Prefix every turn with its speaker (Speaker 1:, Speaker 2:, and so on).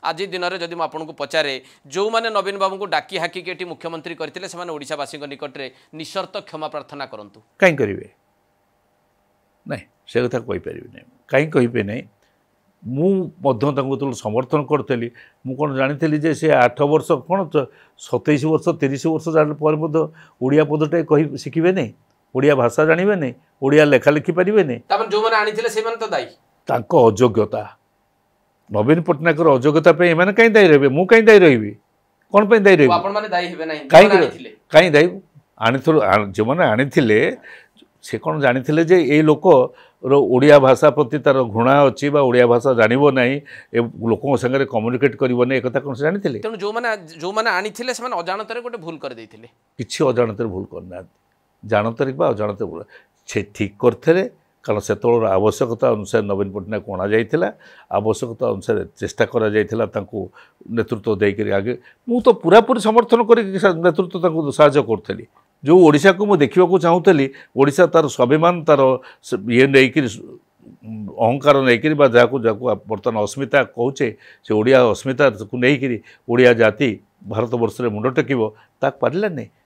Speaker 1: आज दिन में जदि आपको पचारे जो मैंने नवीन बाबू को डाकी हाकी के मुख्यमंत्री करते से ओडावासी निकट में निशर्त क्षमा प्रार्थना करूँ
Speaker 2: कहीं करेंगे ना से कथा कहीपर ना कहीं कहे ना मुझे समर्थन करी मु कौन जानी जे से 8 वर्ष कौन 27 वर्ष 30 वर्ष जाने ओडिया पदटे कह शिखे नहीं ओडिया भाषा जानवे नहीं ओडिया लेखा लिखि पारे नहीं
Speaker 1: जो मैंने तो दायी
Speaker 2: अयोग्यता नवीन पट्टनायक अयोग्यता एम कहीं दायी रही मुझे कहीं दायी रही कौन पर दायी रही कहीं दायी आनी जो मैंने आनी से कौन जानी जे ये लोक ओडिया भाषा प्रति तार घृणा अच्छी ओडिया भाषा जानव ना लोक सागर कम्युनिकेट करना एक कौन से जानी
Speaker 1: तेणु जो मैंने आनी अजाणत गोटे भूल कर
Speaker 2: किसी अजाणत भूल करना जानतर अजाणत भूल से ठीक करते कारण से आवश्यकता अनुसार नवीन पट्टनायक अणा जाइथिला आवश्यकता अनुसार चेष्टा करा जाइथिला तांको नेतृत्व देकर आगे मु तो पूरापूरी समर्थन कर नेतृत्व साहाय्य करी जो ओडिशा को मुझे देखा चाहूली ओडिशा तार स्वाभिमान तार ये नहीं अहंकार नहीं जहाँ बर्तमान अस्मिता कौचे से ओडिया अस्मिता को लेकिन ओडिया जाति भारत वर्ष में मुंड टेक पारा नहीं